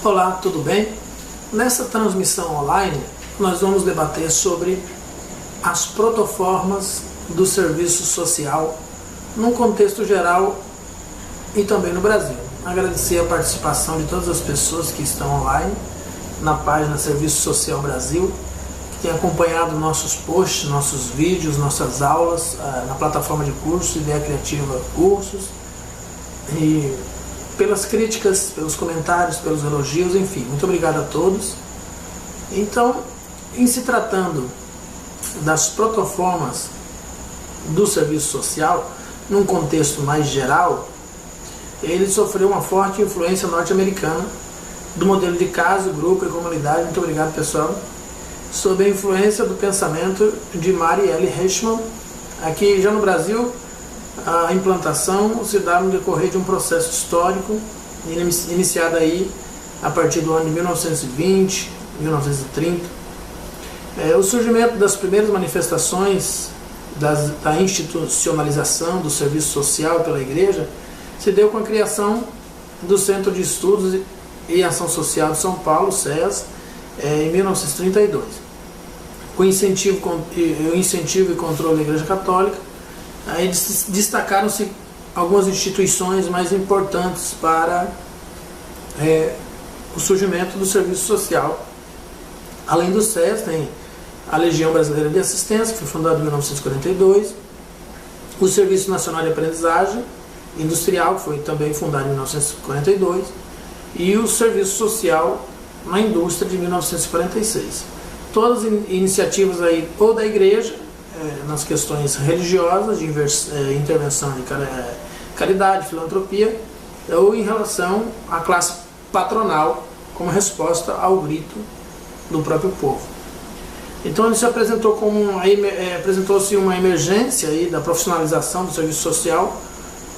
Olá, tudo bem? Nessa transmissão online, nós vamos debater sobre as protoformas do serviço social num contexto geral e também no Brasil. Agradecer a participação de todas as pessoas que estão online na página Serviço Social Brasil, que tem acompanhado nossos posts, nossos vídeos, nossas aulas na plataforma de cursos, Ideia Criativa Cursos, e pelas críticas, pelos comentários, pelos elogios, enfim, muito obrigado a todos. Então, em se tratando das protoformas do serviço social, num contexto mais geral, ele sofreu uma forte influência norte-americana do modelo de caso, grupo e comunidade, muito obrigado pessoal, sob a influência do pensamento de Mary L. Richman. Aqui já no Brasil, a implantação se dá no decorrer de um processo histórico iniciado aí a partir do ano de 1920, 1930. O surgimento das primeiras manifestações da institucionalização do serviço social pela Igreja se deu com a criação do Centro de Estudos e Ação Social de São Paulo, CEAS, em 1932. Com o incentivo e controle da Igreja Católica, aí destacaram-se algumas instituições mais importantes para o surgimento do serviço social. Além do SES, tem a Legião Brasileira de Assistência, que foi fundada em 1942, o Serviço Nacional de Aprendizagem Industrial, que foi também fundado em 1942, e o Serviço Social na Indústria de 1946. Todas iniciativas aí ou da Igreja, nas questões religiosas, de intervenção de caridade, filantropia, ou em relação à classe patronal, como resposta ao grito do próprio povo. Então ele se apresentou apresentou-se uma emergência aí da profissionalização do serviço social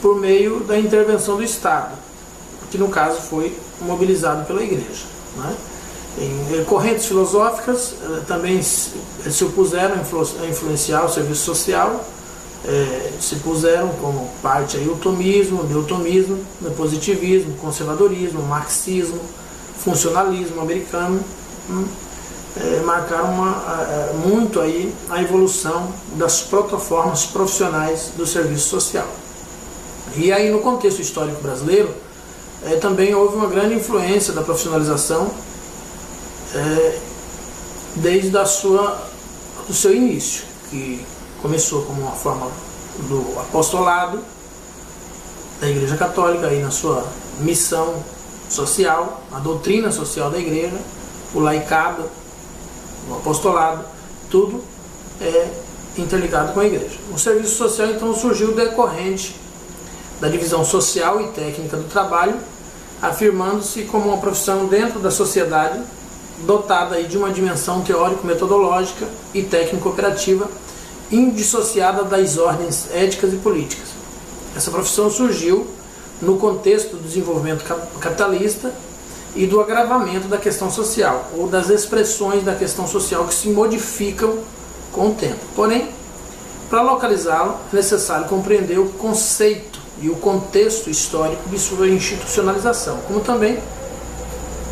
por meio da intervenção do Estado, que no caso foi mobilizado pela Igreja, né? Em correntes filosóficas também se opuseram a influenciar o serviço social, se puseram como parte aí o tomismo, o neotomismo, o positivismo, o conservadorismo, o marxismo, funcionalismo americano, marcaram muito aí a evolução das protoformas profissionais do serviço social. E aí no contexto histórico brasileiro também houve uma grande influência da profissionalização desde do seu início, que começou como uma forma do apostolado da Igreja Católica, aí na sua missão social, a doutrina social da Igreja, o laicado, o apostolado, tudo é interligado com a Igreja. O serviço social então surgiu decorrente da divisão social e técnica do trabalho, afirmando-se como uma profissão dentro da sociedade, dotada aí de uma dimensão teórico-metodológica e técnico-operativa indissociada das ordens éticas e políticas. Essa profissão surgiu no contexto do desenvolvimento capitalista e do agravamento da questão social, ou das expressões da questão social que se modificam com o tempo. Porém, para localizá-lo, é necessário compreender o conceito e o contexto histórico de sua institucionalização, como também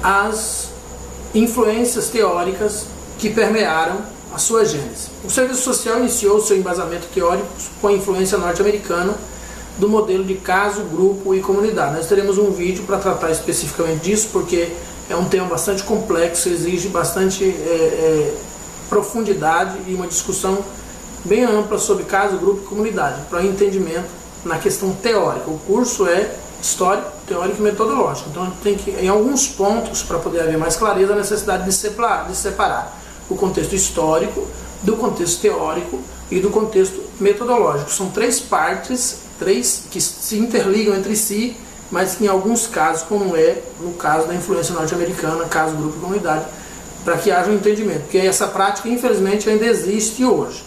as influências teóricas que permearam a sua gênese. O serviço social iniciou seu embasamento teórico com a influência norte-americana do modelo de caso, grupo e comunidade. Nós teremos um vídeo para tratar especificamente disso, porque é um tema bastante complexo, exige bastante profundidade e uma discussão bem ampla sobre caso, grupo e comunidade, para entendimento na questão teórica. O curso é histórico, teórico e metodológico. Então tem que, em alguns pontos, para poder haver mais clareza, a necessidade de separar o contexto histórico do contexto teórico e do contexto metodológico. São três partes, que se interligam entre si, mas que em alguns casos, como é no caso da influência norte-americana, caso, grupo e comunidade, para que haja um entendimento, porque essa prática infelizmente ainda existe hoje.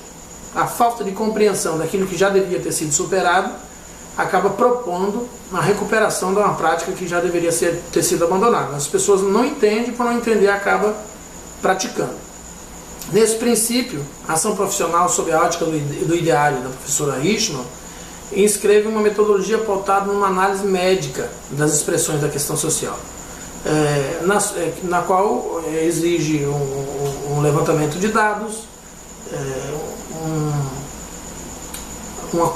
A falta de compreensão daquilo que já devia ter sido superado acaba propondo a recuperação de uma prática que já deveria ter sido abandonada. As pessoas não entendem, por não entender, acaba praticando. Nesse princípio, a ação profissional sob a ótica do ideário da professora Richman inscreve uma metodologia pautada numa análise médica das expressões da questão social, na qual exige um levantamento de dados,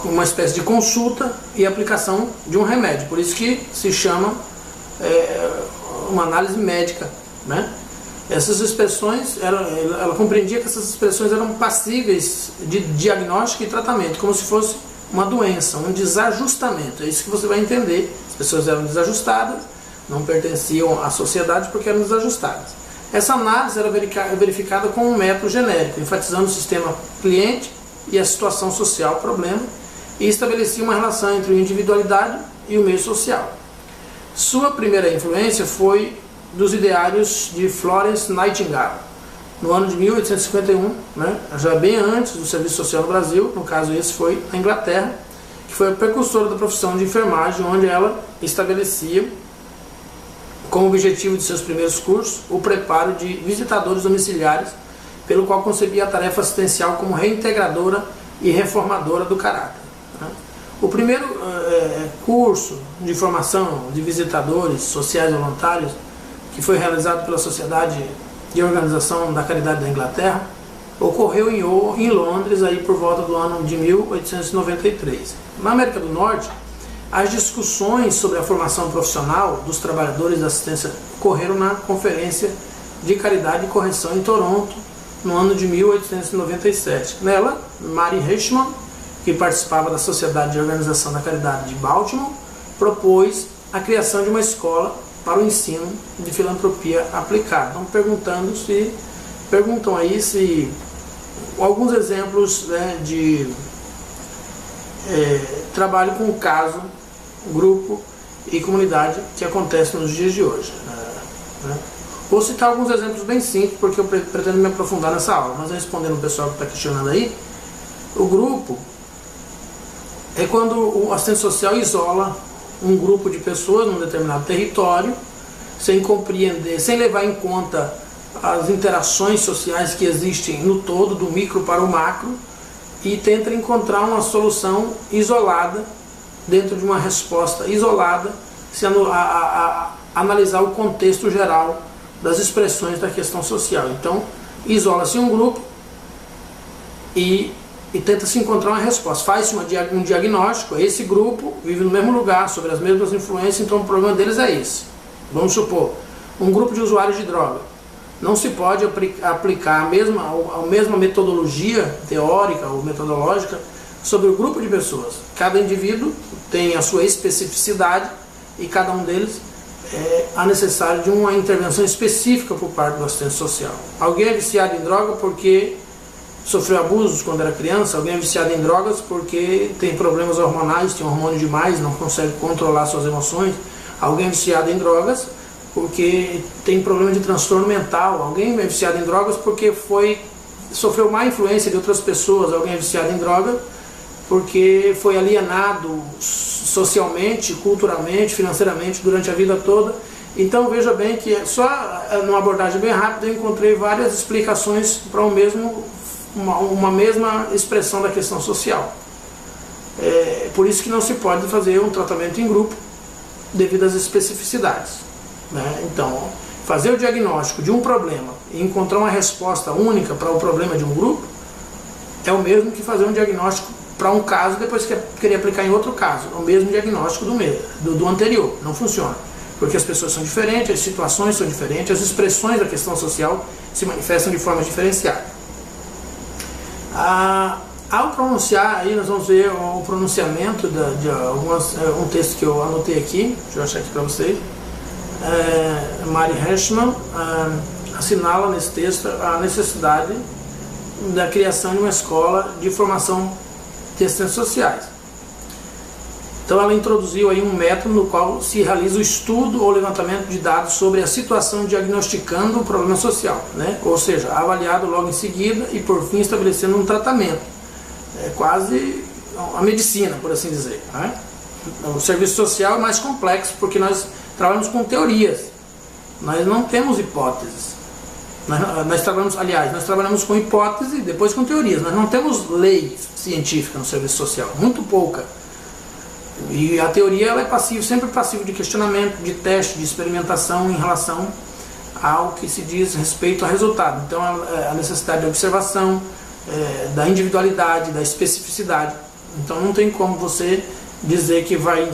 uma espécie de consulta e aplicação de um remédio. Por isso que se chama uma análise médica, né? Essas expressões, ela compreendia que essas expressões eram passíveis de diagnóstico e tratamento, como se fosse uma doença, um desajustamento. É isso que você vai entender. As pessoas eram desajustadas, não pertenciam à sociedade porque eram desajustadas. Essa análise era verificada com um método genérico, enfatizando o sistema cliente e a situação social, problema, e estabelecia uma relação entre a individualidade e o meio social. Sua primeira influência foi dos ideários de Florence Nightingale, no ano de 1851, né, já bem antes do serviço social no Brasil. No caso esse foi na Inglaterra, que foi a precursora da profissão de enfermagem, onde ela estabelecia como objetivo de seus primeiros cursos o preparo de visitadores domiciliares, pelo qual concebia a tarefa assistencial como reintegradora e reformadora do caráter, né. O primeiro curso de formação de visitadores sociais voluntários, que foi realizado pela Sociedade de Organização da Caridade da Inglaterra, ocorreu em Londres aí por volta do ano de 1893. Na América do Norte, as discussões sobre a formação profissional dos trabalhadores da assistência ocorreram na Conferência de Caridade e Correção em Toronto, no ano de 1897. Nela, Mary Richman, que participava da Sociedade de Organização da Caridade de Baltimore, propôs a criação de uma escola para o ensino de filantropia aplicada. Então, perguntam aí se alguns exemplos, né, de trabalho com caso, grupo e comunidade que acontece nos dias de hoje, né? Vou citar alguns exemplos bem simples, porque eu pretendo me aprofundar nessa aula, mas respondendo o pessoal que está questionando aí, o grupo é quando o assistente social isola um grupo de pessoas num determinado território, sem compreender, sem levar em conta as interações sociais que existem no todo, do micro para o macro, e tenta encontrar uma solução isolada, dentro de uma resposta isolada, analisar o contexto geral das expressões da questão social. Então, isola-se um grupo e tenta-se encontrar uma resposta. Faz-se um diagnóstico. Esse grupo vive no mesmo lugar, sobre as mesmas influências, então o problema deles é esse. Vamos supor, um grupo de usuários de droga. Não se pode aplicar a mesma metodologia teórica ou metodológica sobre o grupo de pessoas. Cada indivíduo tem a sua especificidade e cada um deles há necessário de uma intervenção específica por parte do assistente social. Alguém é viciado em droga porque sofreu abusos quando era criança, alguém é viciado em drogas porque tem problemas hormonais, tem hormônio demais, não consegue controlar suas emoções. Alguém é viciado em drogas porque tem problema de transtorno mental. Alguém é viciado em drogas porque sofreu má influência de outras pessoas. Alguém é viciado em droga porque foi alienado socialmente, culturalmente, financeiramente durante a vida toda. Então veja bem que só numa abordagem bem rápida eu encontrei várias explicações para uma mesma expressão da questão social. Por isso que não se pode fazer um tratamento em grupo devido às especificidades, né? Então, fazer o diagnóstico de um problema e encontrar uma resposta única para o problema de um grupo é o mesmo que fazer um diagnóstico para um caso depois que querer aplicar em outro caso. É o mesmo diagnóstico do anterior. Não funciona, porque as pessoas são diferentes, as situações são diferentes, as expressões da questão social se manifestam de forma diferenciada. Ao pronunciar, aí nós vamos ver o pronunciamento de um texto que eu anotei aqui, deixa eu achar aqui para vocês. Mary Richman assinala nesse texto a necessidade da criação de uma escola de formação de assistentes sociais. Então ela introduziu aí um método no qual se realiza o estudo ou levantamento de dados sobre a situação diagnosticando o problema social, né? Ou seja, avaliado logo em seguida e por fim estabelecendo um tratamento. É quase a medicina, por assim dizer, né? O serviço social é mais complexo porque nós trabalhamos com teorias, nós não temos hipóteses. Nós trabalhamos com hipótese e depois com teorias. Nós não temos lei científica no serviço social, muito pouca. E a teoria ela é sempre passiva de questionamento, de teste, de experimentação em relação ao que se diz respeito ao resultado. Então a necessidade de observação, da individualidade, da especificidade. Então não tem como você dizer que vai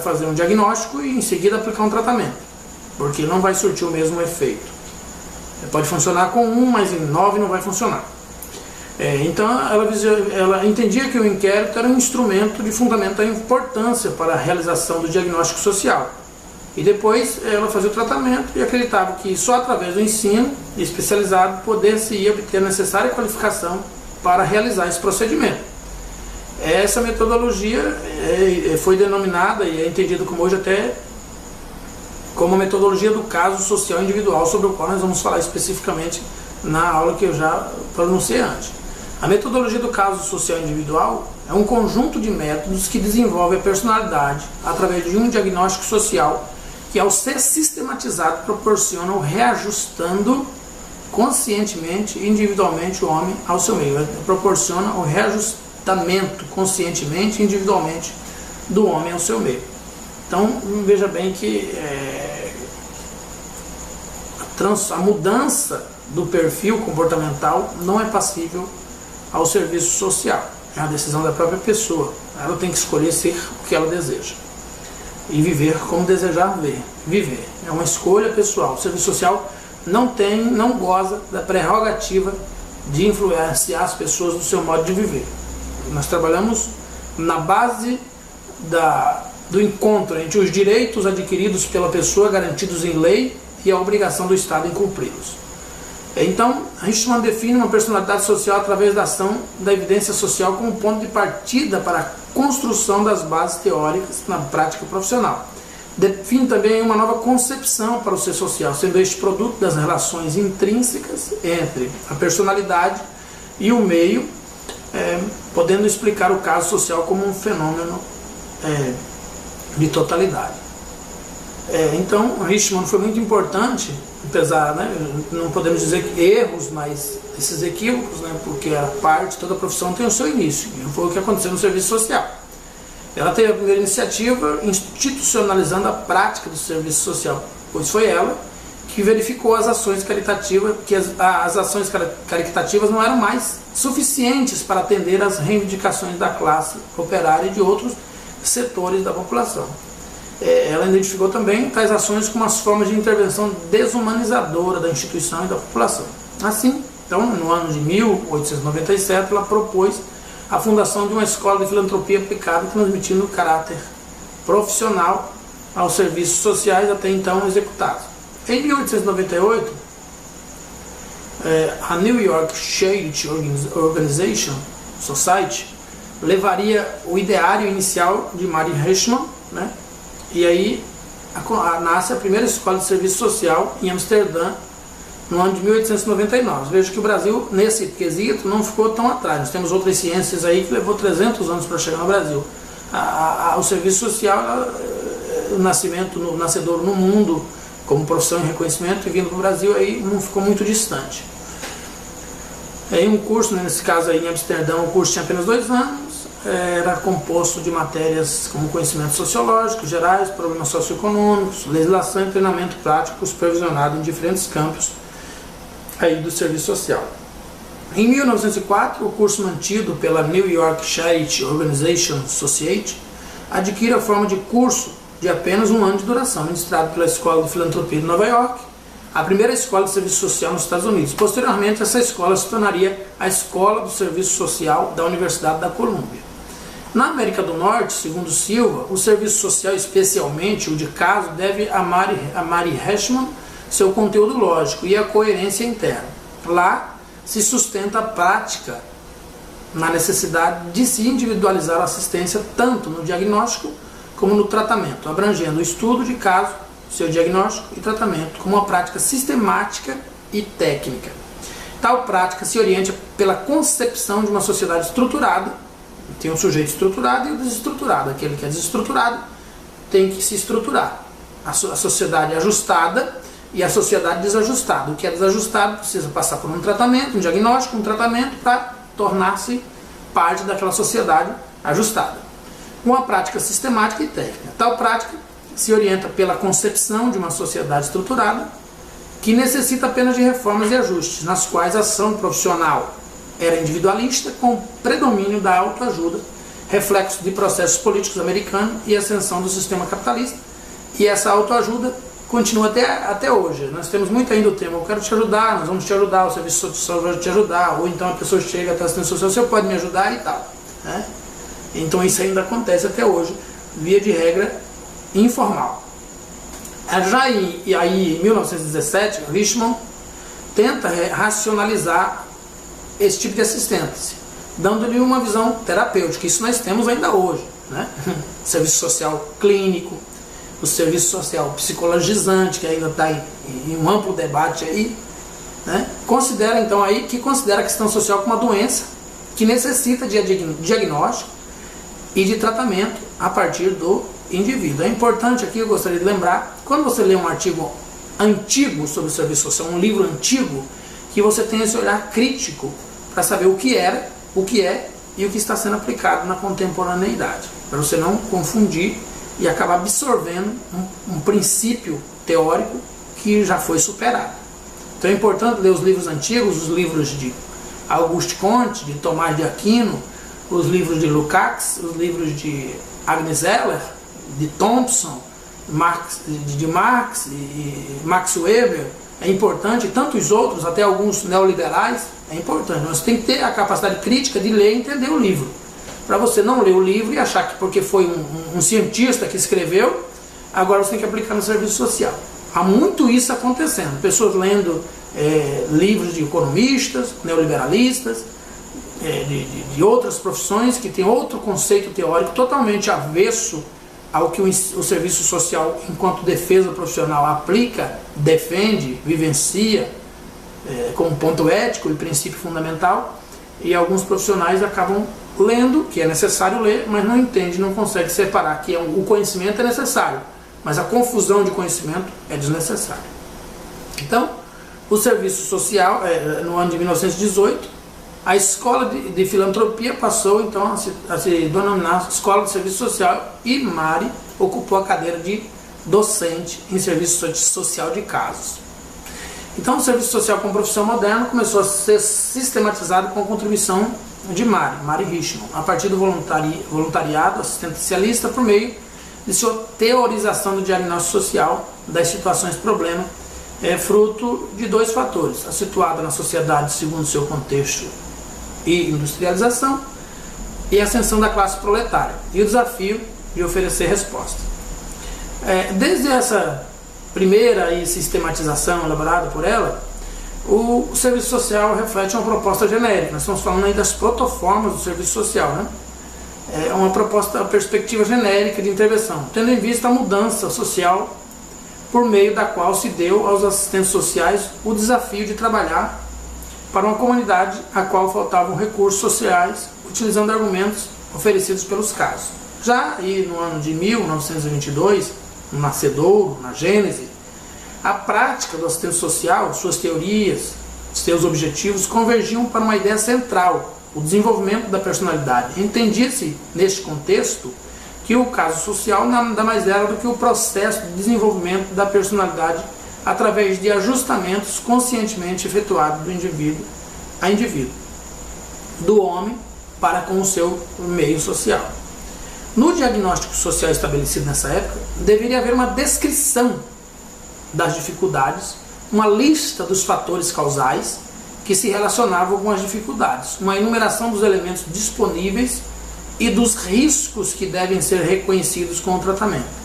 fazer um diagnóstico e em seguida aplicar um tratamento, porque não vai surtir o mesmo efeito. Pode funcionar com 1, mas em 9 não vai funcionar. Então ela entendia que o inquérito era um instrumento de fundamental importância para a realização do diagnóstico social. E depois ela fazia o tratamento e acreditava que só através do ensino especializado poder-se obter a necessária qualificação para realizar esse procedimento. Essa metodologia foi denominada e é entendida como hoje até como a metodologia do caso social individual, sobre o qual nós vamos falar especificamente na aula que eu já pronunciei antes. A metodologia do caso social individual é um conjunto de métodos que desenvolve a personalidade através de um diagnóstico social que, ao ser sistematizado, proporciona o reajustando conscientemente e individualmente o homem ao seu meio. Proporciona o reajustamento conscientemente e individualmente do homem ao seu meio. Então, veja bem que a mudança do perfil comportamental não é passível ao serviço social. É a decisão da própria pessoa. Ela tem que escolher ser o que ela deseja e viver como desejar viver. É uma escolha pessoal. O serviço social não goza da prerrogativa de influenciar as pessoas no seu modo de viver. Nós trabalhamos na base do encontro entre os direitos adquiridos pela pessoa, garantidos em lei, e a obrigação do Estado em cumpri-los. Então, Richman define uma personalidade social através da ação da evidência social como ponto de partida para a construção das bases teóricas na prática profissional. Define também uma nova concepção para o ser social, sendo este produto das relações intrínsecas entre a personalidade e o meio, podendo explicar o caso social como um fenômeno de totalidade. Então, Richman foi muito importante, apesar, não podemos dizer que erros, mas esses equívocos, porque toda a profissão tem o seu início, e foi o que aconteceu no serviço social. Ela teve a primeira iniciativa institucionalizando a prática do serviço social, pois foi ela que verificou as ações caritativas, que as ações caritativas não eram mais suficientes para atender às reivindicações da classe operária e de outros setores da população. Ela identificou também tais ações como as formas de intervenção desumanizadora da instituição e da população. Assim, então, no ano de 1897, ela propôs a fundação de uma escola de filantropia aplicada, transmitindo o caráter profissional aos serviços sociais até então executados. Em 1898, a New York Charity Organization Society levaria o ideário inicial de Mary Richman, e aí nasce a primeira escola de serviço social em Amsterdã, no ano de 1899. Veja que o Brasil, nesse quesito, não ficou tão atrás. Nós temos outras ciências aí que levou 300 anos para chegar no Brasil. O serviço social, o nascedor no mundo, como profissão e reconhecimento, e vindo para o Brasil, aí não ficou muito distante. Em um curso, nesse caso aí em Amsterdã, o curso tinha apenas 2 anos, era composto de matérias como conhecimentos sociológicos gerais, problemas socioeconômicos, legislação e treinamento prático supervisionado em diferentes campos aí do serviço social. Em 1904, o curso mantido pela New York Charity Organization Society adquire a forma de curso de apenas 1 ano de duração, ministrado pela Escola de Filantropia de Nova York, a primeira escola de serviço social nos Estados Unidos. Posteriormente, essa escola se tornaria a Escola do Serviço Social da Universidade da Colômbia. Na América do Norte, segundo Silva, o serviço social, especialmente o de caso, deve a Mary Richman seu conteúdo lógico e a coerência interna. Lá se sustenta a prática na necessidade de se individualizar a assistência tanto no diagnóstico como no tratamento, abrangendo o estudo de caso, seu diagnóstico e tratamento como uma prática sistemática e técnica. Tal prática se orienta pela concepção de uma sociedade estruturada, Tem o sujeito estruturado e o desestruturado. Aquele que é desestruturado tem que se estruturar. A sociedade ajustada e a sociedade desajustada. O que é desajustado precisa passar por um tratamento, um diagnóstico, um tratamento para tornar-se parte daquela sociedade ajustada. Uma prática sistemática e técnica. Tal prática se orienta pela concepção de uma sociedade estruturada que necessita apenas de reformas e ajustes, nas quais a ação profissional era individualista, com predomínio da autoajuda, reflexo de processos políticos americanos e ascensão do sistema capitalista. E essa autoajuda continua até hoje. Nós temos muito ainda o tema: eu quero te ajudar, nós vamos te ajudar, o serviço social vai te ajudar, ou então a pessoa chega até a assistência social, você pode me ajudar e tal, né? Então isso ainda acontece até hoje, via de regra informal. Já em 1917, Richmond tenta racionalizar esse tipo de assistência, dando-lhe uma visão terapêutica. Isso nós temos ainda hoje, né? Serviço social clínico, o serviço social psicologizante, que ainda está em um amplo debate aí, né? Considera a questão social como uma doença que necessita de diagnóstico e de tratamento a partir do indivíduo. É importante aqui, eu gostaria de lembrar, quando você lê um artigo antigo sobre o serviço social, um livro antigo, que você tenha esse olhar crítico para saber o que era, o que é e o que está sendo aplicado na contemporaneidade, para você não confundir e acabar absorvendo um princípio teórico que já foi superado. Então é importante ler os livros antigos, os livros de Auguste Comte, de Tomás de Aquino, os livros de Lukács, os livros de Agnes Heller, de Thompson, de Marx e Max Weber. É importante, e tantos outros, até alguns neoliberais, é importante. Você tem que ter a capacidade crítica de ler e entender o livro. Para você não ler o livro e achar que porque foi um cientista que escreveu, agora você tem que aplicar no serviço social. Há muito isso acontecendo. Pessoas lendo livros de economistas, neoliberalistas, de outras profissões que têm outro conceito teórico totalmente avesso ao que o serviço social, enquanto defesa profissional, aplica, defende, vivencia como ponto ético e princípio fundamental, e alguns profissionais acabam lendo, que é necessário ler, mas não entende, não consegue separar que o conhecimento é necessário, mas a confusão de conhecimento é desnecessária. Então, o serviço social, no ano de 1918, a escola de filantropia passou então a se denominar Escola de Serviço Social, e Mari ocupou a cadeira de docente em serviço social de casos. Então o serviço social como profissão moderna começou a ser sistematizado com a contribuição de Mari Richmond, a partir do voluntariado assistencialista, por meio de sua teorização do diagnóstico social das situações problema, fruto de dois fatores: a situada na sociedade segundo seu contexto e industrialização, e a ascensão da classe proletária, e o desafio de oferecer resposta. Desde essa primeira sistematização elaborada por ela, o serviço social reflete uma proposta genérica. Nós estamos falando aí das protoformas do serviço social, né? É uma perspectiva genérica de intervenção, tendo em vista a mudança social por meio da qual se deu aos assistentes sociais o desafio de trabalhar para uma comunidade a qual faltavam recursos sociais, utilizando argumentos oferecidos pelos casos. Já aí no ano de 1922, no nascedouro, na gênese, a prática do assistente social, suas teorias, seus objetivos convergiam para uma ideia central: o desenvolvimento da personalidade. Entendia-se neste contexto que o caso social nada mais era do que o processo de desenvolvimento da personalidade através de ajustamentos conscientemente efetuados do indivíduo a indivíduo, do homem para com o seu meio social. No diagnóstico social estabelecido nessa época, deveria haver uma descrição das dificuldades, uma lista dos fatores causais que se relacionavam com as dificuldades, uma enumeração dos elementos disponíveis e dos riscos que devem ser reconhecidos com o tratamento.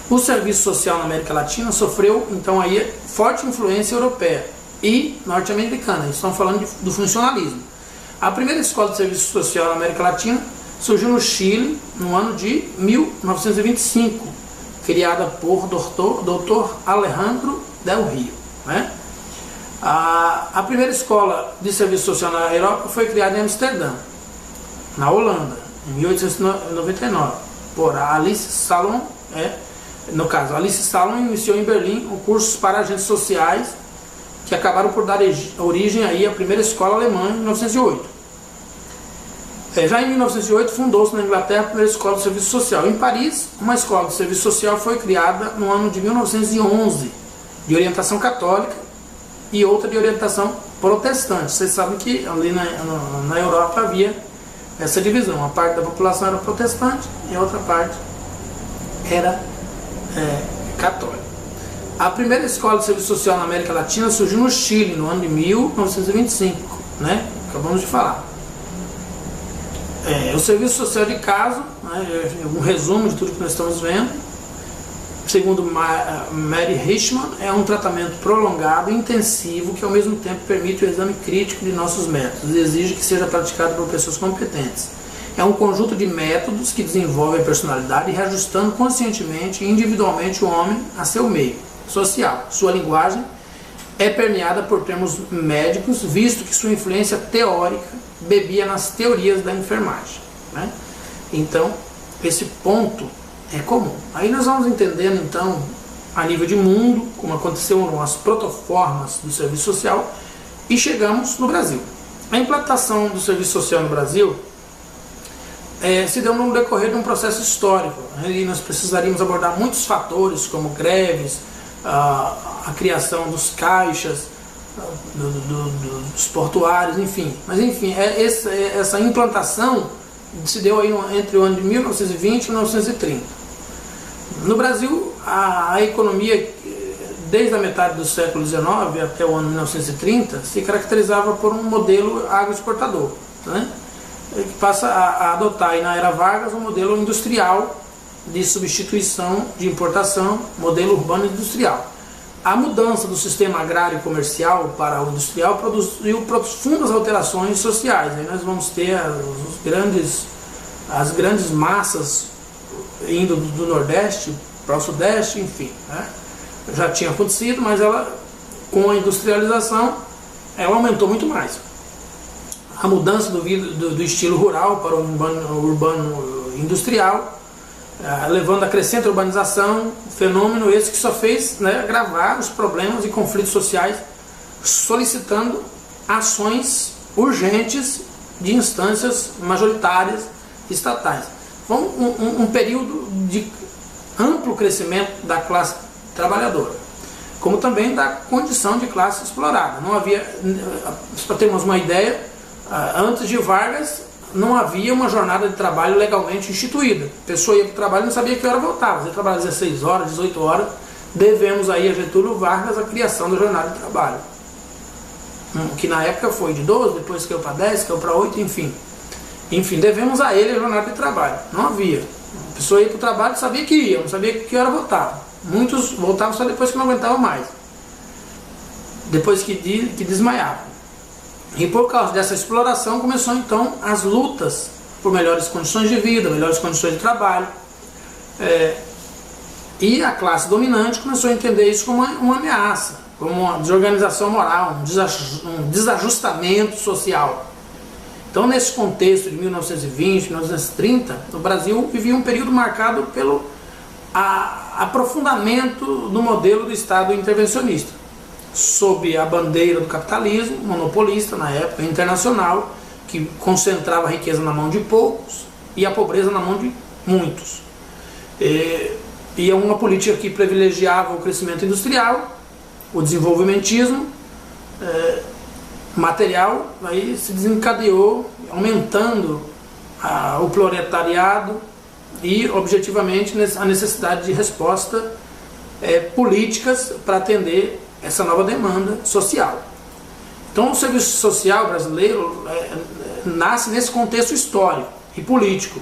O serviço social na América Latina sofreu, então, aí forte influência europeia e norte-americana. Estamos falando do funcionalismo. A primeira escola de serviço social na América Latina surgiu no Chile no ano de 1925, criada por Dr. Alejandro Del Rio, né? A primeira escola de serviço social na Europa foi criada em Amsterdã, na Holanda, em 1899, por Alice Salomon. No caso, Alice Salomon iniciou em Berlim cursos para agentes sociais que acabaram por dar origem aí à primeira escola alemã em 1908. Já em 1908 fundou-se na Inglaterra a primeira escola de serviço social. Em Paris, uma escola de serviço social foi criada no ano de 1911, de orientação católica, e outra de orientação protestante. Vocês sabem que ali na Europa havia essa divisão. Uma parte da população era protestante e a outra parte era católica. A primeira escola de serviço social na América Latina surgiu no Chile, no ano de 1925, né? Acabamos de falar. O serviço social de caso, né, um resumo de tudo que nós estamos vendo, segundo Mary Richman, é um tratamento prolongado e intensivo que ao mesmo tempo permite o exame crítico de nossos métodos e exige que seja praticado por pessoas competentes. É um conjunto de métodos que desenvolvem a personalidade, reajustando conscientemente e individualmente o homem a seu meio social. Sua linguagem é permeada por termos médicos, visto que sua influência teórica bebia nas teorias da enfermagem, né? Então, esse ponto é comum. Aí nós vamos entendendo, então, a nível de mundo, como aconteceram as protoformas do serviço social, e chegamos no Brasil. A implantação do serviço social no Brasil se deu no decorrer de um processo histórico, né? E nós precisaríamos abordar muitos fatores, como greves, a criação dos caixas, dos portuários, enfim. Mas enfim, essa implantação se deu aí entre o ano de 1920 e 1930. No Brasil, a economia, desde a metade do século XIX até o ano 1930, se caracterizava por um modelo agroexportador, né? Que passa a adotar aí na era Vargas um modelo industrial de substituição de importação, modelo urbano industrial. A mudança do sistema agrário e comercial para o industrial produziu profundas alterações sociais. Aí nós vamos ter as grandes massas indo do Nordeste para o Sudeste, enfim, né? Já tinha acontecido, mas com a industrialização, ela aumentou muito mais. A mudança do estilo rural para o urbano industrial, levando a crescente urbanização, fenômeno esse que só fez, né, agravar os problemas e conflitos sociais, solicitando ações urgentes de instâncias majoritárias estatais. Foi um período de amplo crescimento da classe trabalhadora, como também da condição de classe explorada. Não havia, para termos uma ideia, antes de Vargas, não havia uma jornada de trabalho legalmente instituída. A pessoa ia para o trabalho e não sabia que hora voltava. Você trabalha 16 horas, 18 horas. Devemos aí a Getúlio Vargas a criação da jornada de trabalho, que na época foi de 12, depois caiu para 10, caiu para 8, enfim. Enfim, devemos a ele a jornada de trabalho. Não havia. A pessoa ia para o trabalho e sabia que ia, não sabia que hora voltava. Muitos voltavam só depois que não aguentavam mais, depois que desmaiavam. E por causa dessa exploração começou então as lutas por melhores condições de vida, melhores condições de trabalho. E a classe dominante começou a entender isso como uma ameaça, como uma desorganização moral, um desajustamento social. Então, nesse contexto de 1920, 1930, o Brasil vivia um período marcado pelo aprofundamento do modelo do Estado intervencionista, sob a bandeira do capitalismo monopolista, na época internacional, que concentrava a riqueza na mão de poucos e a pobreza na mão de muitos. E é uma política que privilegiava o crescimento industrial, o desenvolvimentismo material, aí se desencadeou, aumentando o proletariado e, objetivamente, a necessidade de resposta políticas para atender essa nova demanda social. Então, o serviço social brasileiro nasce nesse contexto histórico e político.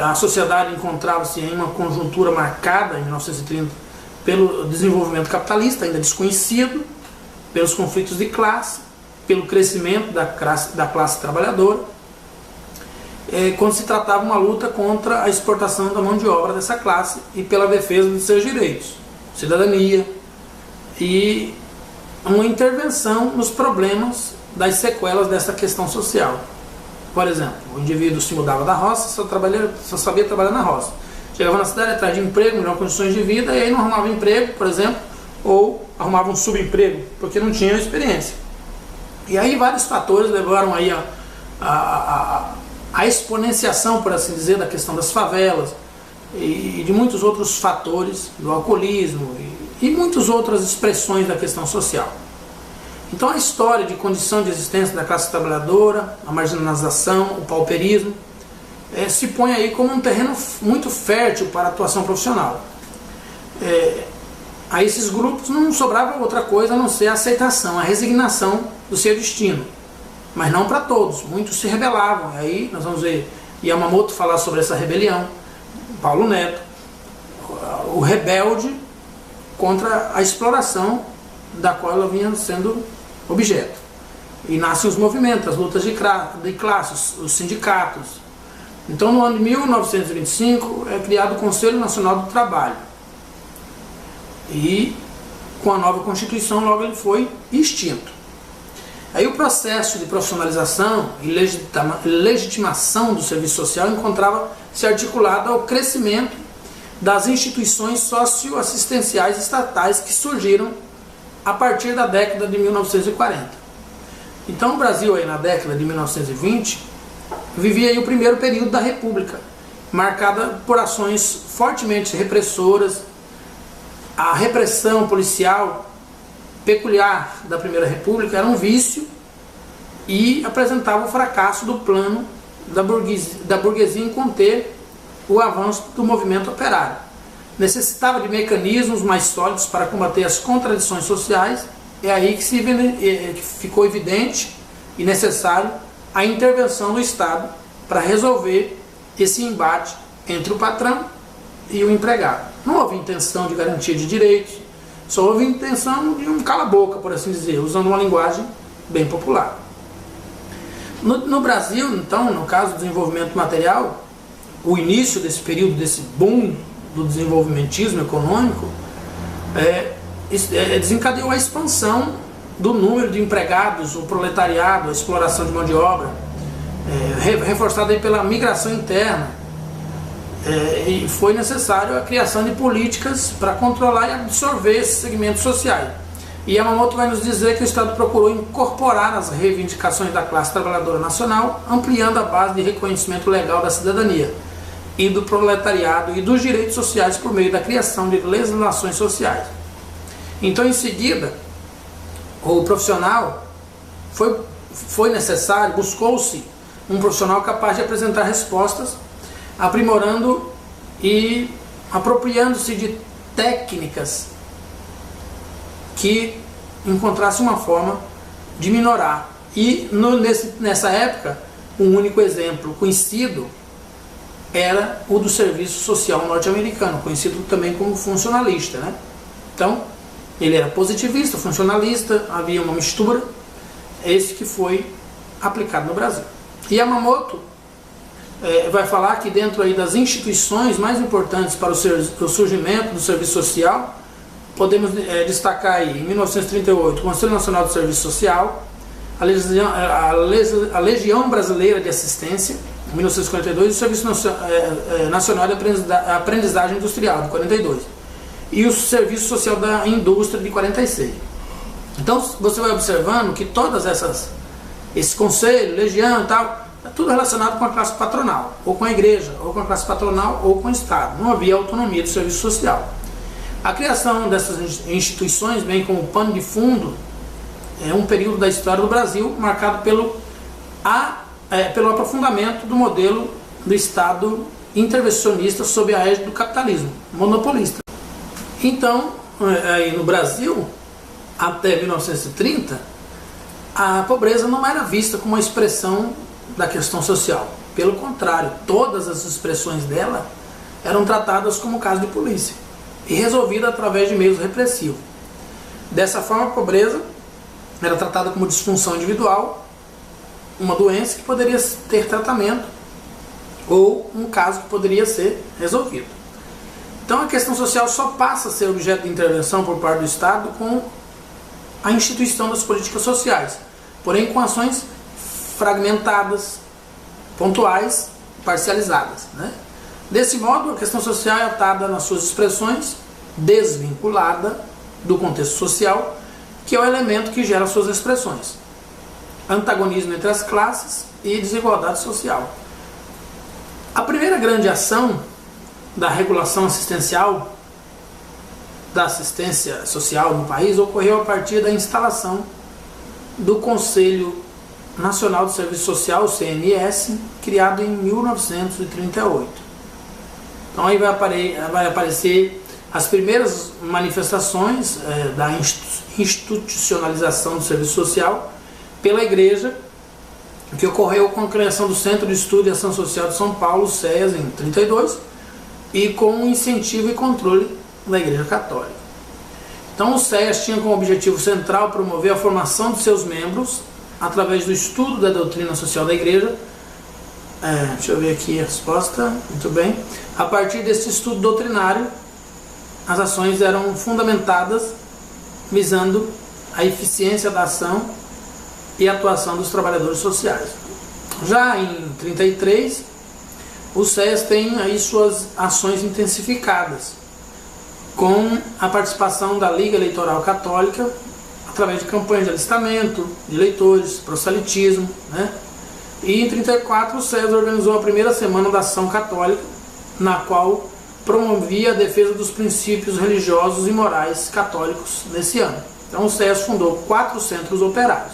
A sociedade encontrava-se em uma conjuntura marcada, em 1930, pelo desenvolvimento capitalista, ainda desconhecido, pelos conflitos de classe, pelo crescimento da classe trabalhadora, quando se tratava uma luta contra a exportação da mão de obra dessa classe e pela defesa de seus direitos, cidadania, e uma intervenção nos problemas das sequelas dessa questão social. Por exemplo, o indivíduo se mudava da roça, só sabia trabalhar na roça. Chegava na cidade atrás de emprego, melhores condições de vida, e aí não arrumava emprego, por exemplo, ou arrumava um subemprego, porque não tinha experiência. E aí vários fatores levaram aí a exponenciação, por assim dizer, da questão das favelas e de muitos outros fatores, do alcoolismo e muitas outras expressões da questão social. Então a história de condição de existência da classe trabalhadora, a marginalização, o pauperismo, se põe aí como um terreno muito fértil para a atuação profissional. A esses grupos não sobrava outra coisa a não ser a aceitação, a resignação do seu destino. Mas não para todos, muitos se rebelavam. Aí nós vamos ver Yamamoto falar sobre essa rebelião, Paulo Neto, o rebelde contra a exploração da qual ela vinha sendo objeto. E nascem os movimentos, as lutas de classes, os sindicatos. Então no ano de 1925 é criado o Conselho Nacional do Trabalho. E com a nova Constituição logo ele foi extinto. Aí o processo de profissionalização e legitimação do serviço social encontrava-se articulado ao crescimento das instituições socioassistenciais estatais que surgiram a partir da década de 1940. Então o Brasil aí na década de 1920 vivia aí o primeiro período da República, marcada por ações fortemente repressoras. A repressão policial peculiar da Primeira República era um vício e apresentava o fracasso do plano da burguesia em conter o avanço do movimento operário. Necessitava de mecanismos mais sólidos para combater as contradições sociais. É aí que ficou evidente e necessário a intervenção do Estado para resolver esse embate entre o patrão e o empregado. Não houve intenção de garantia de direitos, só houve intenção de um cala-boca, por assim dizer, usando uma linguagem bem popular. No Brasil, então, no caso do desenvolvimento material, o início desse período, desse boom do desenvolvimentismo econômico, desencadeou a expansão do número de empregados, o proletariado, a exploração de mão de obra, reforçada aí pela migração interna, e foi necessário a criação de políticas para controlar e absorver esses segmentos sociais. E Yamamoto vai nos dizer que o Estado procurou incorporar as reivindicações da classe trabalhadora nacional, ampliando a base de reconhecimento legal da cidadania e do proletariado e dos direitos sociais por meio da criação de legislações sociais. Então, em seguida, o profissional foi necessário, buscou-se um profissional capaz de apresentar respostas, aprimorando e apropriando-se de técnicas que encontrasse uma forma de minorar. E nessa época, um único exemplo conhecido era o do serviço social norte-americano, conhecido também como funcionalista, né? Então, ele era positivista, funcionalista, havia uma mistura, esse que foi aplicado no Brasil. E Yamamoto vai falar que dentro aí das instituições mais importantes para o surgimento do serviço social, podemos destacar aí, em 1938, o Conselho Nacional do Serviço Social, a Legião Brasileira de Assistência, em 1942, e o Serviço Nacional de Aprendizagem Industrial, de 42, e o Serviço Social da Indústria, de 46. Então você vai observando que todas esse conselho, legião e tal, é tudo relacionado com a classe patronal, ou com a igreja, ou com a classe patronal, ou com o Estado. Não havia autonomia do serviço social. A criação dessas instituições, bem como pano de fundo, é um período da história do Brasil marcado pelo aprofundamento do modelo do Estado intervencionista sob a égide do capitalismo monopolista. Então, aí no Brasil, até 1930, a pobreza não era vista como uma expressão da questão social. Pelo contrário, todas as expressões dela eram tratadas como caso de polícia e resolvida através de meios repressivos. Dessa forma, a pobreza era tratada como disfunção individual, uma doença que poderia ter tratamento ou um caso que poderia ser resolvido. Então a questão social só passa a ser objeto de intervenção por parte do Estado com a instituição das políticas sociais, porém com ações fragmentadas, pontuais, parcializadas, né? Desse modo, a questão social é atada nas suas expressões, desvinculada do contexto social, que é o elemento que gera suas expressões. Antagonismo entre as classes e desigualdade social. A primeira grande ação da regulação assistencial, da assistência social no país, ocorreu a partir da instalação do Conselho Nacional do Serviço Social, o CNS, criado em 1938. Então aí vai aparecer as primeiras manifestações da institucionalização do serviço social pela Igreja, que ocorreu com a criação do Centro de Estudo e Ação Social de São Paulo, CEAS, em 1932, e com o incentivo e controle da Igreja Católica. Então o CEAS tinha como objetivo central promover a formação de seus membros através do estudo da doutrina social da Igreja. Deixa eu ver aqui a resposta, muito bem. A partir desse estudo doutrinário, as ações eram fundamentadas visando a eficiência da ação e atuação dos trabalhadores sociais. Já em 1933, o CEAS tem aí suas ações intensificadas, com a participação da Liga Eleitoral Católica, através de campanhas de alistamento de eleitores, proselitismo, né? E em 1934 o CEAS organizou a primeira Semana da Ação Católica, na qual promovia a defesa dos princípios religiosos e morais católicos nesse ano. Então o CEAS fundou 4 centros operários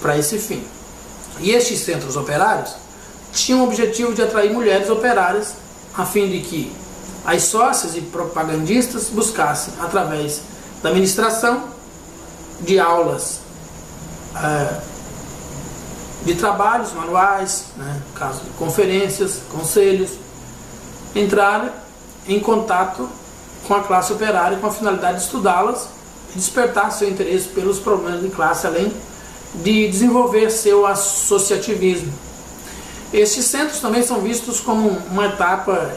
para esse fim. E estes centros operários tinham o objetivo de atrair mulheres operárias, a fim de que as sócias e propagandistas buscassem, através da ministração de aulas, de trabalhos manuais, né, no caso de conferências, conselhos, entrar em contato com a classe operária com a finalidade de estudá-las e despertar seu interesse pelos problemas de classe, além de desenvolver seu associativismo. Estes centros também são vistos como uma etapa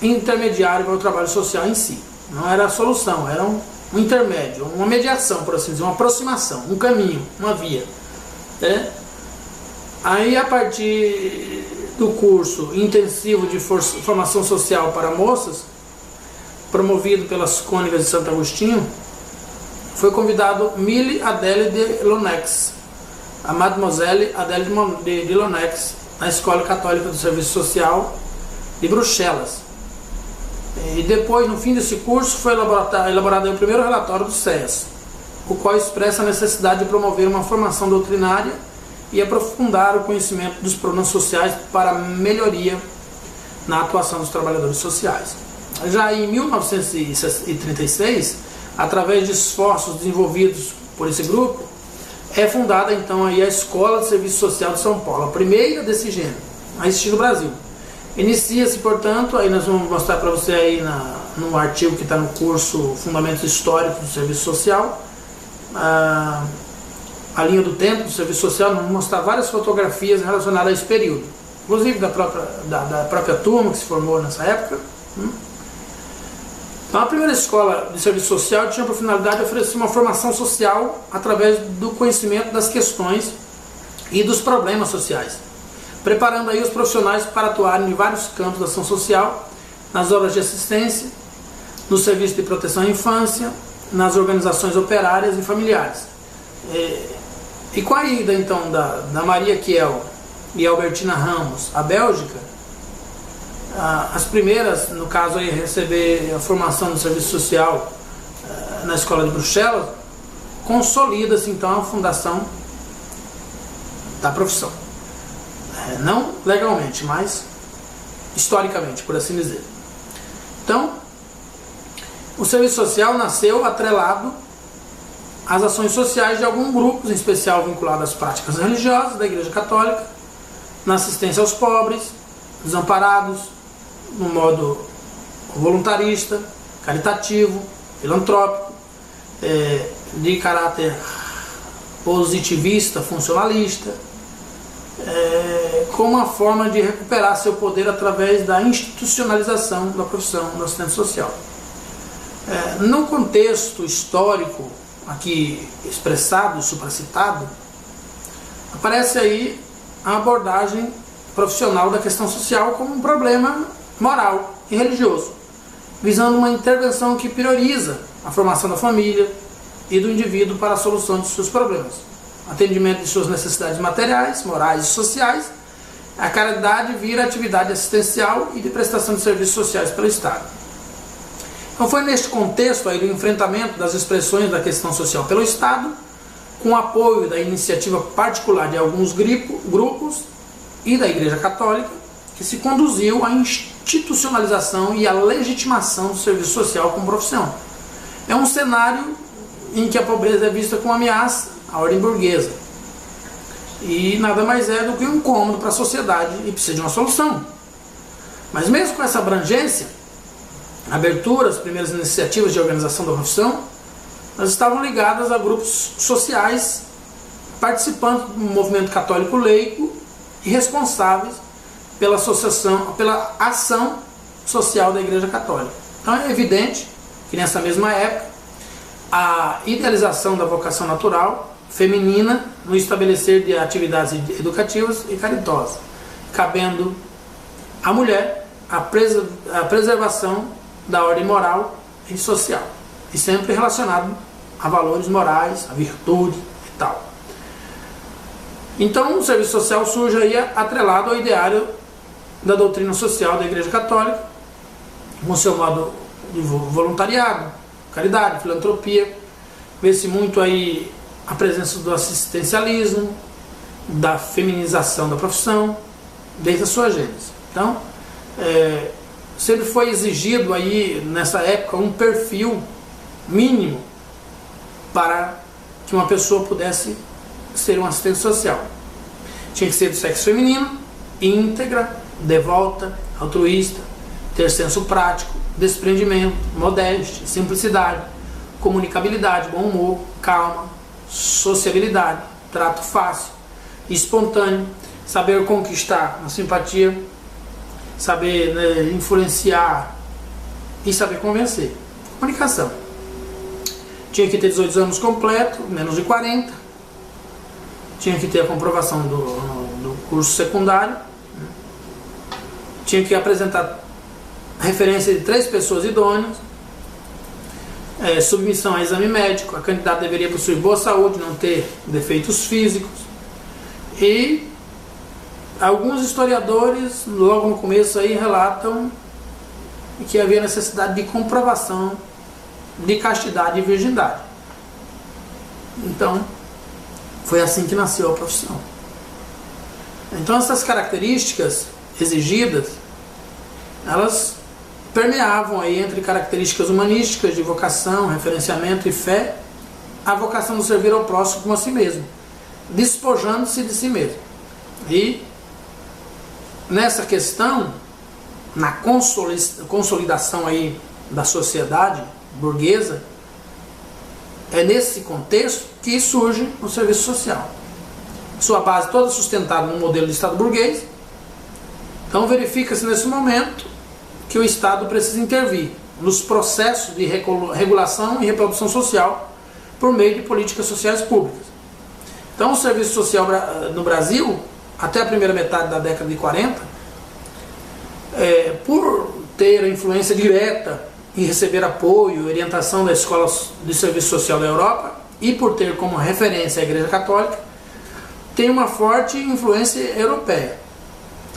intermediária para o trabalho social em si. Não era a solução, era um intermédio, uma mediação, por assim dizer, uma aproximação, um caminho, uma via, né? Aí, a partir do curso intensivo de formação social para moças, promovido pelas Cônigas de Santo Agostinho, foi convidado Mille Adèle de Lonex, a Mademoiselle Adèle de Lonex, na Escola Católica do Serviço Social de Bruxelas. E depois, no fim desse curso, foi elaborado o primeiro relatório do CEAS, o qual expressa a necessidade de promover uma formação doutrinária e aprofundar o conhecimento dos problemas sociais para melhoria na atuação dos trabalhadores sociais. Já em 1936, através de esforços desenvolvidos por esse grupo, é fundada então aí a Escola de Serviço Social de São Paulo, a primeira desse gênero a existir no Brasil. Inicia-se, portanto, aí nós vamos mostrar para você aí no artigo que está no curso Fundamentos Históricos do Serviço Social, a linha do tempo do serviço social. Nós vamos mostrar várias fotografias relacionadas a esse período, inclusive da própria turma que se formou nessa época. Então, a primeira escola de serviço social tinha por finalidade de oferecer uma formação social através do conhecimento das questões e dos problemas sociais, preparando aí os profissionais para atuarem em vários campos da ação social, nas obras de assistência, no serviço de proteção à infância, nas organizações operárias e familiares. E com a ida então da Maria Kiel e Albertina Ramos à Bélgica, as primeiras, no caso aí, receber a formação do serviço social na Escola de Bruxelas, consolida-se então a fundação da profissão. Não legalmente, mas historicamente, por assim dizer. Então, o serviço social nasceu atrelado às ações sociais de alguns grupos, em especial vinculados às práticas religiosas da Igreja Católica, na assistência aos pobres, desamparados, no modo voluntarista, caritativo, filantrópico, de caráter positivista, funcionalista, como uma forma de recuperar seu poder através da institucionalização da profissão do assistente social. No contexto histórico aqui expressado, supracitado, aparece aí a abordagem profissional da questão social como um problema moral e religioso, visando uma intervenção que prioriza a formação da família e do indivíduo para a solução de seus problemas, atendimento de suas necessidades materiais, morais e sociais. A caridade vira atividade assistencial e de prestação de serviços sociais pelo Estado. Então foi neste contexto aí do enfrentamento das expressões da questão social pelo Estado, com o apoio da iniciativa particular de alguns grupos e da Igreja Católica, que se conduziu à institucionalização e à legitimação do serviço social como profissão. É um cenário em que a pobreza é vista como ameaça à ordem burguesa e nada mais é do que um incômodo para a sociedade e precisa de uma solução. Mas mesmo com essa abrangência, a abertura, as primeiras iniciativas de organização da profissão, elas estavam ligadas a grupos sociais participantes do movimento católico laico e responsáveis pela ação social da Igreja Católica. Então é evidente que nessa mesma época a idealização da vocação natural feminina no estabelecer de atividades educativas e caritosas, cabendo à mulher a preservação da ordem moral e social, e sempre relacionado a valores morais, a virtude e tal. Então o serviço social surge aí atrelado ao ideário da doutrina social da Igreja Católica, com seu modo de voluntariado, caridade, filantropia. Vê-se muito aí a presença do assistencialismo, da feminização da profissão, desde a sua gênese. Então, sempre foi exigido aí nessa época um perfil mínimo para que uma pessoa pudesse ser um assistente social. Tinha que ser do sexo feminino, íntegra, devota, altruísta, ter senso prático, desprendimento, modéstia, simplicidade, comunicabilidade, bom humor, calma, sociabilidade, trato fácil, espontâneo, saber conquistar a simpatia, saber influenciar e saber convencer. Comunicação. Tinha que ter 18 anos completo, menos de 40. Tinha que ter a comprovação do curso secundário. Tinha que apresentar referência de 3 pessoas idôneas. Submissão a exame médico. A candidata deveria possuir boa saúde, não ter defeitos físicos. E alguns historiadores, logo no começo, aí, relatam que havia necessidade de comprovação de castidade e virgindade. Então, foi assim que nasceu a profissão. Então, essas características exigidas, elas permeavam aí entre características humanísticas de vocação, referenciamento e fé, a vocação de servir ao próximo como a si mesmo, despojando-se de si mesmo. E nessa questão, na consolidação aí da sociedade burguesa, é nesse contexto que surge o serviço social. Sua base toda sustentada no modelo de Estado burguês. Então verifica-se nesse momento que o Estado precisa intervir nos processos de regulação e reprodução social por meio de políticas sociais públicas. Então o serviço social no Brasil, até a primeira metade da década de 40, por ter a influência direta em receber apoio e orientação das escolas de serviço social da Europa e por ter como referência a Igreja Católica, tem uma forte influência europeia,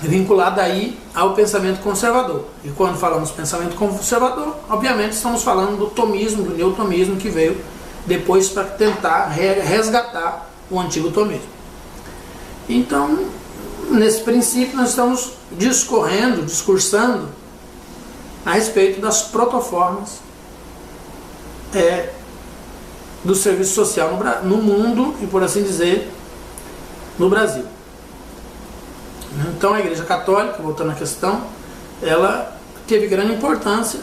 vinculada aí ao pensamento conservador. E quando falamos pensamento conservador, obviamente estamos falando do tomismo, do neotomismo, que veio depois para tentar resgatar o antigo tomismo. Então, nesse princípio, nós estamos discursando a respeito das protoformas do serviço social no mundo e, por assim dizer, no Brasil. Então a Igreja Católica, voltando à questão, ela teve grande importância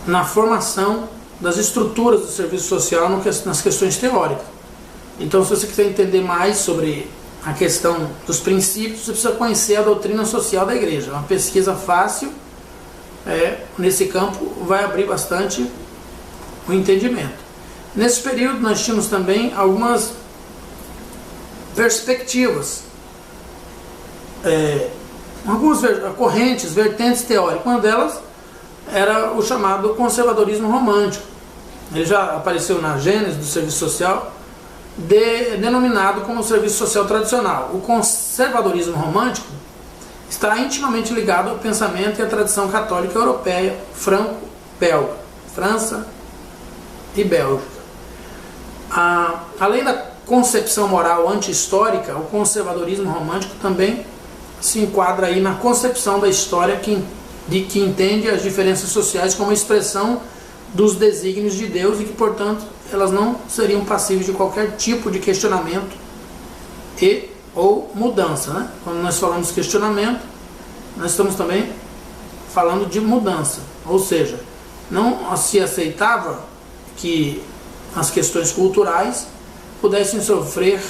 na formação das estruturas do serviço social nas questões teóricas. Então, se você quiser entender mais sobre a questão dos princípios, você precisa conhecer a doutrina social da Igreja. Uma pesquisa fácil nesse campo vai abrir bastante o entendimento. Nesse período nós tínhamos também algumas perspectivas, algumas correntes, vertentes teóricas. Uma delas era o chamado conservadorismo romântico. Ele já apareceu na gênese do serviço social, denominado como serviço social tradicional. O conservadorismo romântico está intimamente ligado ao pensamento e à tradição católica europeia franco-belga, França e Bélgica. Além da concepção moral anti-histórica, o conservadorismo romântico também se enquadra aí na concepção da história que entende as diferenças sociais como expressão dos desígnios de Deus e que, portanto, elas não seriam passíveis de qualquer tipo de questionamento ou mudança, né? Quando nós falamos questionamento, nós estamos também falando de mudança, ou seja, não se aceitava que as questões culturais pudessem sofrer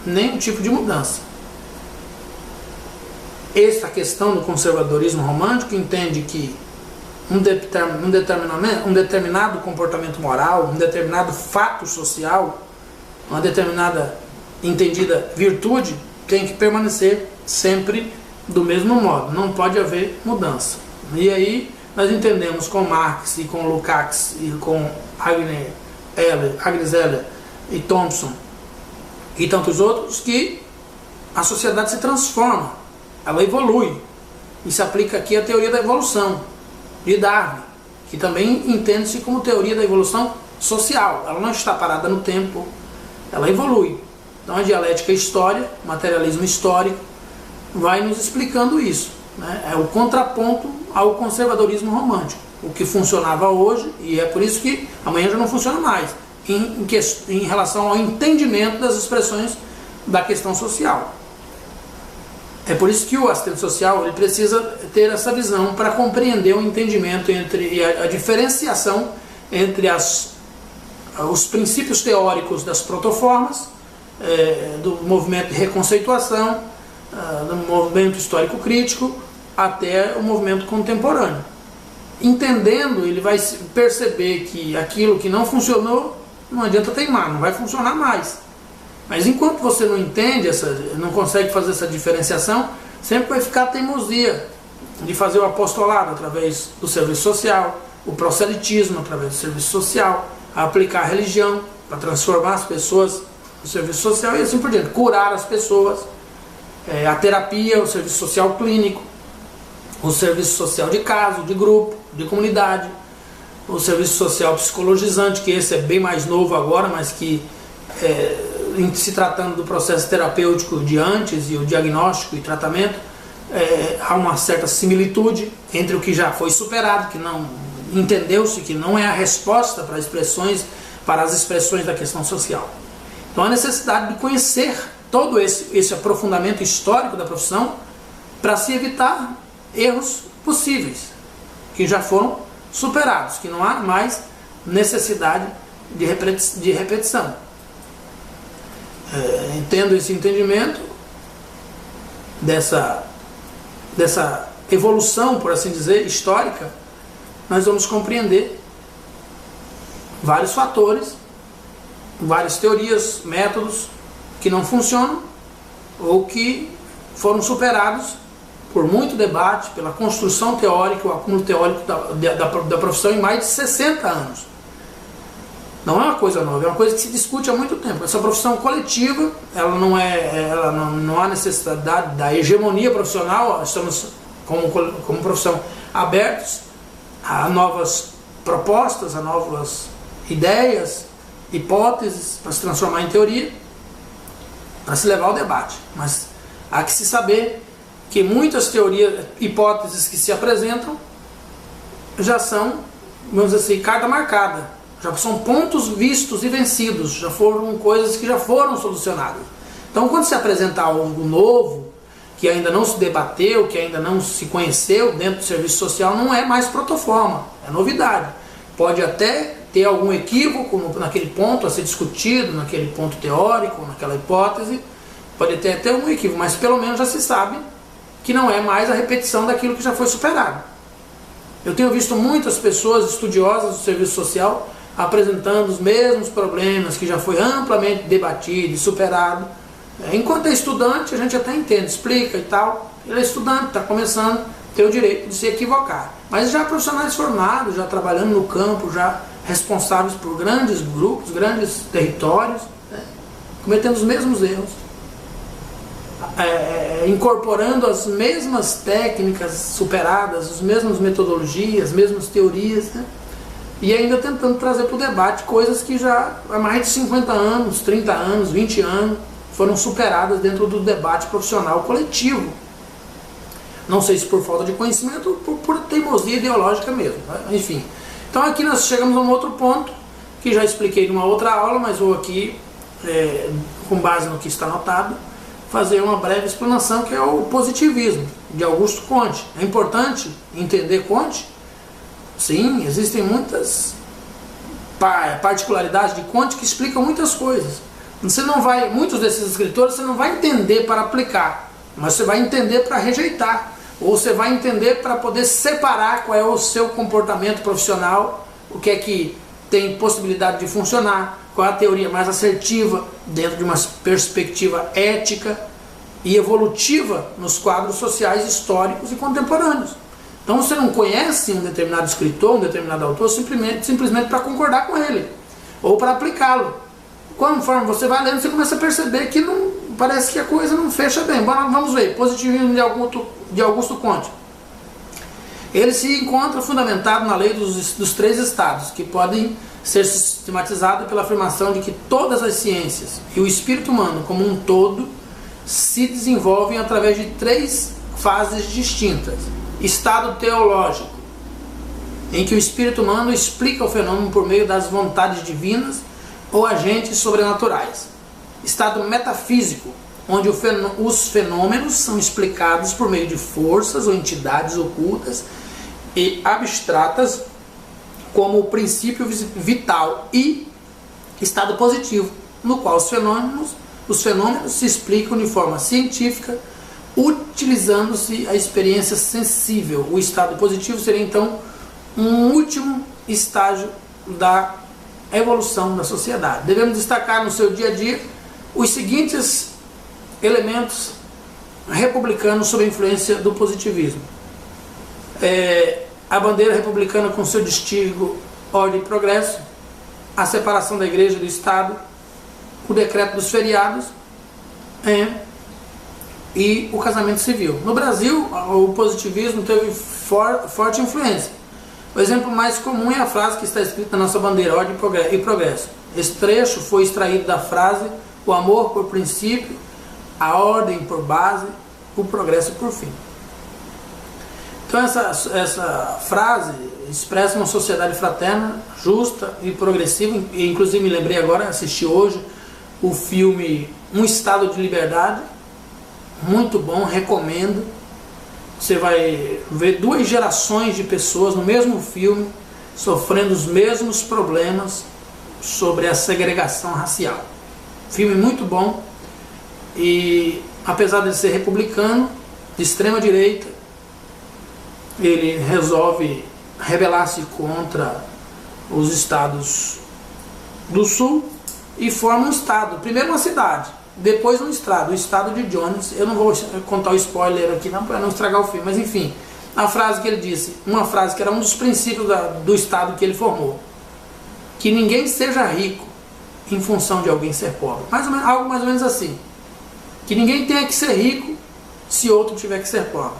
nenhum tipo de mudança. Essa questão do conservadorismo romântico entende que um determinado comportamento moral, um determinado fato social, uma determinada entendida virtude tem que permanecer sempre do mesmo modo, não pode haver mudança. E aí nós entendemos com Marx e com Lukács e com Agnes Heller e Thompson e tantos outros que a sociedade se transforma, ela evolui. E se aplica aqui a teoria da evolução de Darwin, que também entende-se como teoria da evolução social. Ela não está parada no tempo, ela evolui. Então a dialética história, materialismo histórico, vai nos explicando isso, né? É o contraponto ao conservadorismo romântico. O que funcionava hoje, e é por isso que amanhã já não funciona mais, em relação ao entendimento das expressões da questão social. É por isso que o assistente social ele precisa ter essa visão para compreender o entendimento e a diferenciação entre os princípios teóricos das protoformas, do movimento de reconceituação, do movimento histórico-crítico, até o movimento contemporâneo. Entendendo, ele vai perceber que aquilo que não funcionou, não adianta teimar, não vai funcionar mais. Mas enquanto você não entende, não consegue fazer essa diferenciação, sempre vai ficar a teimosia de fazer o apostolado através do serviço social, o proselitismo através do serviço social, aplicar a religião para transformar as pessoas no serviço social e assim por diante, curar as pessoas, a terapia, o serviço social clínico, o serviço social de caso, de grupo, de comunidade, o serviço social psicologizante, que esse é bem mais novo agora, mas que se tratando do processo terapêutico de antes e o diagnóstico e tratamento, há uma certa similitude entre o que já foi superado, que não entendeu-se que não é a resposta para as expressões da questão social. Então a necessidade de conhecer todo esse aprofundamento histórico da profissão para se evitar erros possíveis, que já foram superados, que não há mais necessidade de repetição. Tendo esse entendimento dessa evolução, por assim dizer, histórica, nós vamos compreender vários fatores, várias teorias, métodos que não funcionam ou que foram superados por muito debate, pela construção teórica, o acúmulo teórico da profissão em mais de 60 anos. Não é uma coisa nova, é uma coisa que se discute há muito tempo. Essa profissão coletiva, ela não há necessidade da hegemonia profissional. Estamos, como profissão, abertos a novas propostas, a novas ideias, hipóteses, para se transformar em teoria, para se levar ao debate. Mas há que se saber que muitas teorias, hipóteses que se apresentam, já são, vamos dizer assim, carta marcada. Já são pontos vistos e vencidos, já foram coisas que já foram solucionadas. Então, quando se apresenta algo novo, que ainda não se debateu, que ainda não se conheceu dentro do serviço social, não é mais protoforma, é novidade. Pode até ter algum equívoco naquele ponto a ser discutido, naquele ponto teórico, naquela hipótese, pode ter até algum equívoco, mas pelo menos já se sabe que não é mais a repetição daquilo que já foi superado. Eu tenho visto muitas pessoas estudiosas do serviço social apresentando os mesmos problemas que já foi amplamente debatido e superado Enquanto é estudante, a gente até entende, explica e tal. Ele é estudante, está começando, tem o direito de se equivocar. Mas já profissionais formados, já trabalhando no campo, já responsáveis por grandes grupos, grandes territórios, né, cometendo os mesmos erros, incorporando as mesmas técnicas superadas, as mesmas metodologias, as mesmas teorias, né, e ainda tentando trazer para o debate coisas que já há mais de 50 anos, 30 anos, 20 anos, foram superadas dentro do debate profissional coletivo. Não sei se por falta de conhecimento ou por teimosia ideológica mesmo, né? Enfim. Então aqui nós chegamos a um outro ponto, que já expliquei numa outra aula, mas vou aqui, com base no que está anotado, fazer uma breve explanação, que é o positivismo, de Augusto Comte. É importante entender Comte? Sim, existem muitas particularidades de Comte que explicam muitas coisas. Você não vai, muitos desses escritores você não vai entender para aplicar, mas você vai entender para rejeitar, ou você vai entender para poder separar qual é o seu comportamento profissional, o que é que tem possibilidade de funcionar, qual é a teoria mais assertiva dentro de uma perspectiva ética e evolutiva nos quadros sociais históricos e contemporâneos. Então você não conhece um determinado escritor, um determinado autor simplesmente para concordar com ele ou para aplicá-lo. Conforme você vai lendo, você começa a perceber que não, parece que a coisa não fecha bem. Vamos ver, positivismo de Augusto Comte. Ele se encontra fundamentado na lei dos 3 estados, que podem ser sistematizados pela afirmação de que todas as ciências e o espírito humano como um todo se desenvolvem através de 3 fases distintas. Estado teológico, em que o espírito humano explica o fenômeno por meio das vontades divinas ou agentes sobrenaturais. Estado metafísico, onde os fenômenos são explicados por meio de forças ou entidades ocultas e abstratas, como o princípio vital. E estado positivo, no qual os fenômenos se explicam de forma científica, utilizando-se a experiência sensível. O estado positivo seria então um último estágio da evolução da sociedade. Devemos destacar no seu dia a dia os seguintes elementos republicanos sob a influência do positivismo. A bandeira republicana com seu distintivo ordem e progresso, a separação da igreja e do Estado, o decreto dos feriados e o casamento civil. No Brasil, o positivismo teve forte influência. O exemplo mais comum é a frase que está escrita na nossa bandeira, ordem e progresso. Esse trecho foi extraído da frase: o amor por princípio, a ordem por base, o progresso por fim. Então essa frase expressa uma sociedade fraterna, justa e progressiva. E, inclusive me lembrei agora, assisti hoje o filme Um Estado de Liberdade, muito bom, recomendo. Você vai ver 2 gerações de pessoas no mesmo filme sofrendo os mesmos problemas sobre a segregação racial. Filme muito bom, e apesar de ser republicano, de extrema direita, ele resolve rebelar-se contra os estados do sul e forma um estado, primeiro uma cidade, depois um estado, o estado de Jones. Eu não vou contar o spoiler aqui não, para não estragar o filme, mas enfim, a frase que ele disse, uma frase que era um dos princípios do estado que ele formou: que ninguém seja rico em função de alguém ser pobre. Algo mais ou menos assim. Que ninguém tenha que ser rico se outro tiver que ser pobre.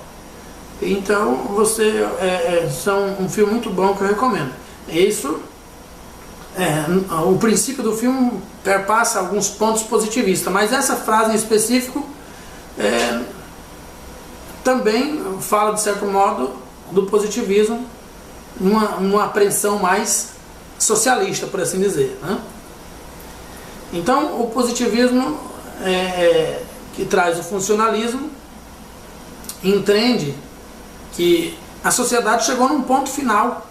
Então, são um filme muito bom que eu recomendo. Isso, o princípio do filme perpassa alguns pontos positivistas, mas essa frase em específico também fala, de certo modo, do positivismo numa apreensão mais socialista, por assim dizer, né? Então, o positivismo, que traz o funcionalismo, entende que a sociedade chegou num ponto final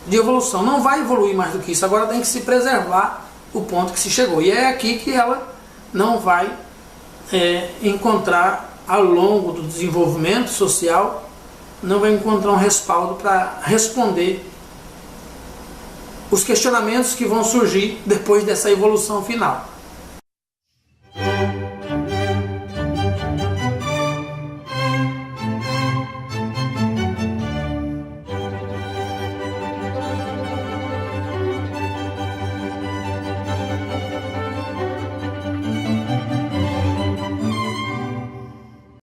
de evolução. Não vai evoluir mais do que isso. Agora tem que se preservar o ponto que se chegou. E é aqui que ela não vai encontrar, ao longo do desenvolvimento social, não vai encontrar um respaldo para responder os questionamentos que vão surgir depois dessa evolução final.